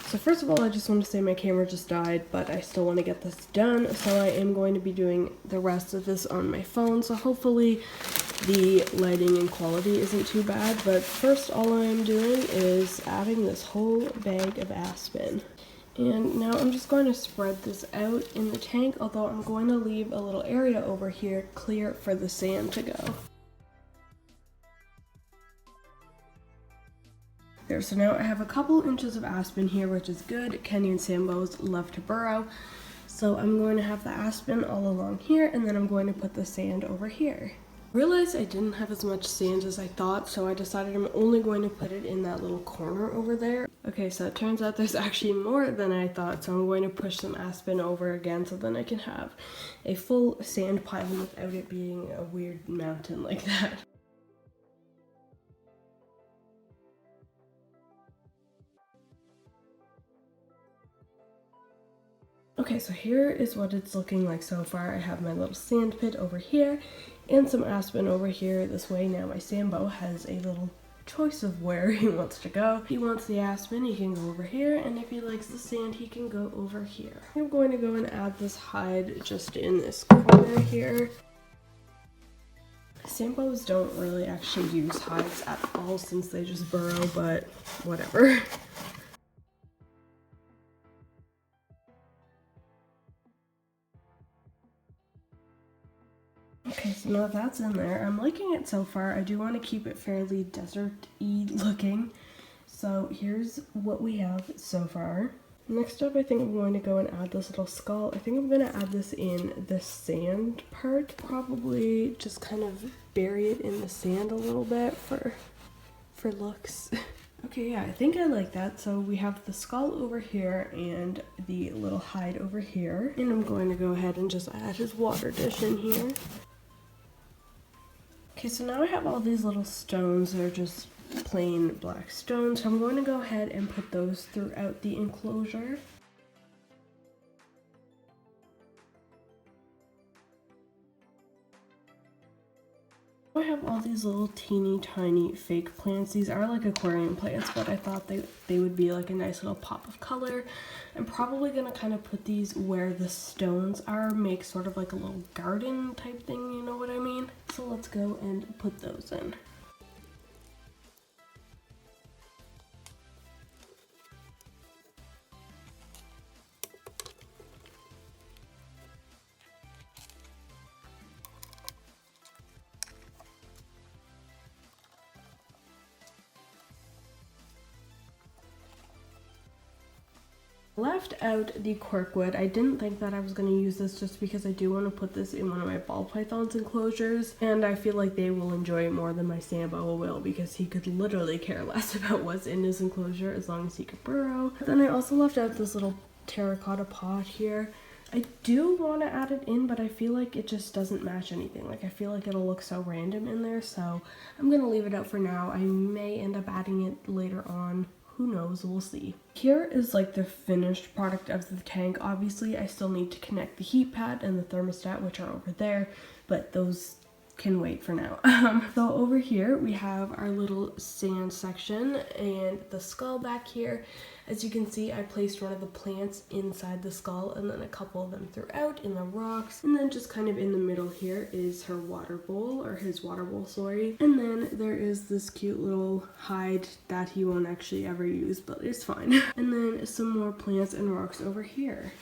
So first of all, I just want to say my camera just died, but I still want to get this done. So I am going to be doing the rest of this on my phone. So hopefully the lighting and quality isn't too bad. But first, all I'm doing is adding this whole bag of aspen. And now I'm just going to spread this out in the tank, although I'm going to leave a little area over here clear for the sand to go. There, so now I have a couple inches of aspen here, which is good. Kenyan sand boas love to burrow. So I'm going to have the aspen all along here, and then I'm going to put the sand over here. I realized I didn't have as much sand as I thought, so I decided I'm only going to put it in that little corner over there. Okay, so it turns out there's actually more than I thought, so I'm going to push some aspen over again so then I can have a full sand pile without it being a weird mountain like that. Okay, so here is what it's looking like so far. I have my little sand pit over here and some aspen over here this way. Now my sand boa has a little choice of where he wants to go. If he wants the aspen, he can go over here, and if he likes the sand, he can go over here. I'm going to go and add this hide just in this corner here. Sand boas don't really actually use hides at all since they just burrow, but whatever. Okay, so now that's in there. I'm liking it so far. I do want to keep it fairly desert-y looking. So here's what we have so far. Next up, I think I'm going to go and add this little skull. I think I'm going to add this in the sand part. Probably just kind of bury it in the sand a little bit for looks. Okay, yeah, I think I like that. So we have the skull over here and the little hide over here. And I'm going to go ahead and just add his water dish in here. Okay, so now I have all these little stones. They're just plain black stones. So I'm going to go ahead and put those throughout the enclosure. I have all these little teeny tiny fake plants. These are like aquarium plants, but I thought they would be like a nice little pop of color. I'm probably gonna kind of put these where the stones are, make sort of like a little garden type thing, you know what I mean? So let's go and put those in. Left out the corkwood. I didn't think that I was going to use this just because I do want to put this in one of my ball python's enclosures, and I feel like they will enjoy it more than my sand boa will because he could literally care less about what's in his enclosure as long as he could burrow. Then I also left out this little terracotta pot here. I do want to add it in, but I feel like it just doesn't match anything. Like, I feel like it'll look so random in there, so I'm going to leave it out for now. I may end up adding it later on. Who knows, we'll see. Here is like the finished product of the tank. Obviously, I still need to connect the heat pad and the thermostat, which are over there, but those can wait for now. So over here, we have our little sand section and the skull back here. As you can see, I placed one of the plants inside the skull and then a couple of them throughout in the rocks. And then just kind of in the middle here is her water bowl, or his water bowl, sorry. And then there is this cute little hide that he won't actually ever use, but it's fine. And then some more plants and rocks over here.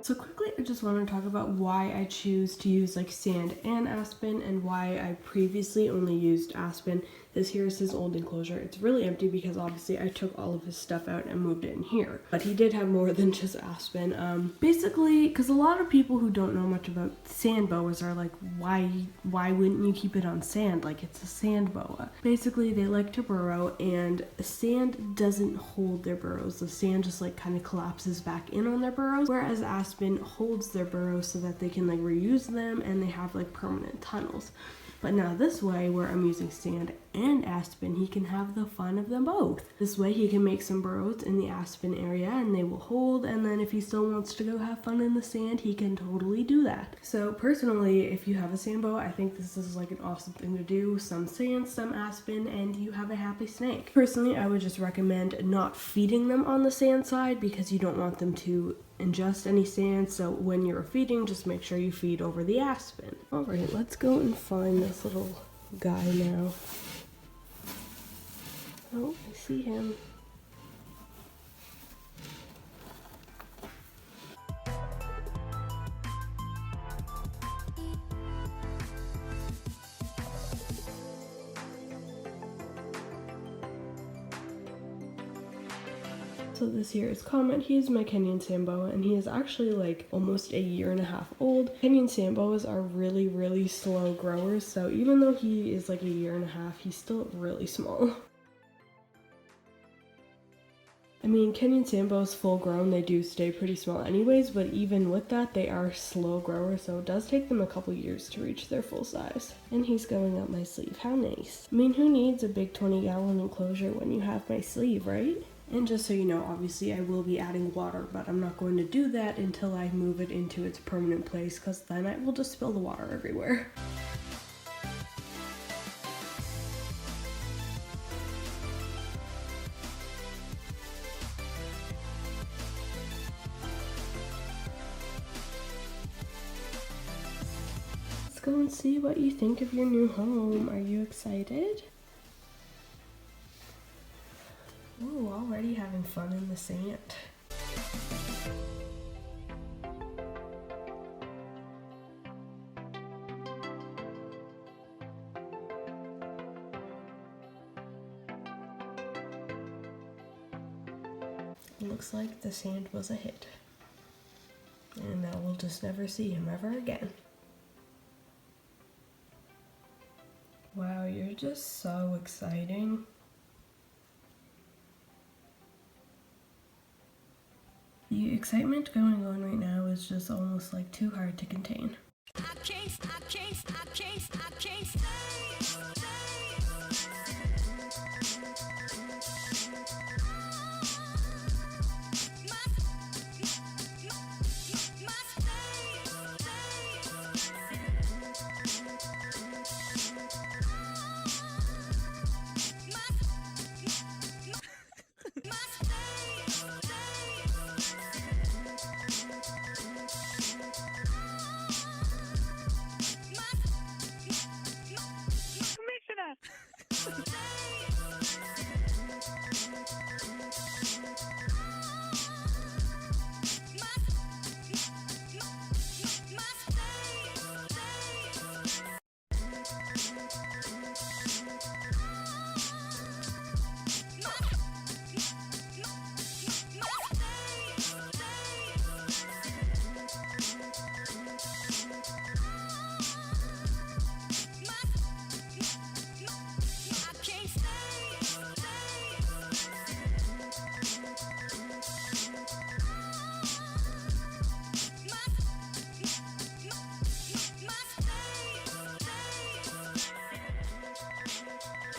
So quickly, I just want to talk about why I choose to use like sand and aspen and why I previously only used aspen. This here is his old enclosure. It's really empty because obviously I took all of his stuff out and moved it in here. But he did have more than just Aspen. Basically, because a lot of people who don't know much about sand boas are like, why wouldn't you keep it on sand? Like, it's a sand boa. Basically, they like to burrow, and sand doesn't hold their burrows. The sand just like kind of collapses back in on their burrows, whereas Aspen holds their burrows so that they can like reuse them and they have like permanent tunnels. But now this way, where I'm using sand and Aspen, he can have the fun of them both. This way he can make some burrows in the Aspen area and they will hold, and then if he still wants to go have fun in the sand, he can totally do that. So personally, if you have a sand boa, I think this is like an awesome thing to do. Some sand, some Aspen, and you have a happy snake. Personally, I would just recommend not feeding them on the sand side because you don't want them to ingest any sand, so when you're feeding, just make sure you feed over the Aspen. Alright, let's go and find this little guy now. Oh, I see him. So this here is Comet. He's my Kenyan sand boa, and he is actually like almost a year and a half old. Kenyan sand boas are really slow growers, so even though he is like a year and a half, he's still really small. I mean, Kenyan sand boas full grown, they do stay pretty small anyways, but even with that, they are slow growers, so it does take them a couple years to reach their full size. And he's going up my sleeve. How nice. I mean, who needs a big 20-gallon enclosure when you have my sleeve, right? And just so you know, obviously I will be adding water, but I'm not going to do that until I move it into its permanent place, because then I will just spill the water everywhere. Let's go and see what you think of your new home. Are you excited? Ooh, already having fun in the sand. Looks like the sand was a hit. And now we'll just never see him ever again. Wow, you're just so exciting. The excitement going on right now is just almost like too hard to contain.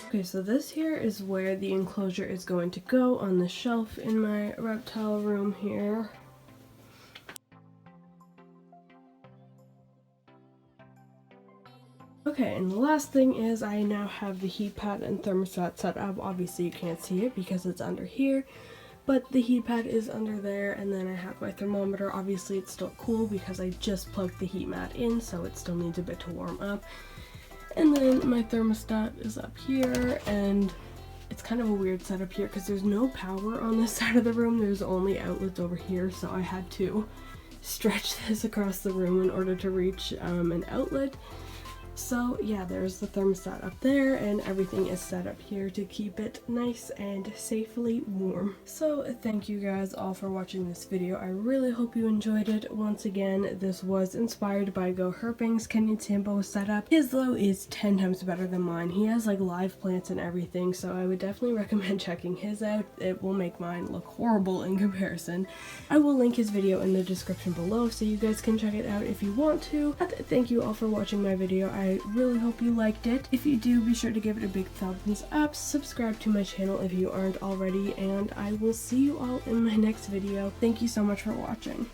Okay, so this here is where the enclosure is going to go, on the shelf in my reptile room here. Okay, and the last thing is I now have the heat pad and thermostat set up. Obviously you can't see it because it's under here, but the heat pad is under there, and then I have my thermometer. Obviously it's still cool because I just plugged the heat mat in, so it still needs a bit to warm up. And then my thermostat is up here, and it's kind of a weird setup here because there's no power on this side of the room. There's only outlets over here, so I had to stretch this across the room in order to reach an outlet. So yeah, there's the thermostat up there and everything is set up here to keep it nice and safely warm. So thank you guys all for watching this video. I really hope you enjoyed it. Once again, this was inspired by Go Herping's Kenyan Sambo setup. His though is 10 times better than mine. He has like live plants and everything, so I would definitely recommend checking his out. It will make mine look horrible in comparison. I will link his video in the description below so you guys can check it out if you want to. But thank you all for watching my video. I really hope you liked it. If you do, be sure to give it a big thumbs up, subscribe to my channel if you aren't already, and I will see you all in my next video. Thank you so much for watching.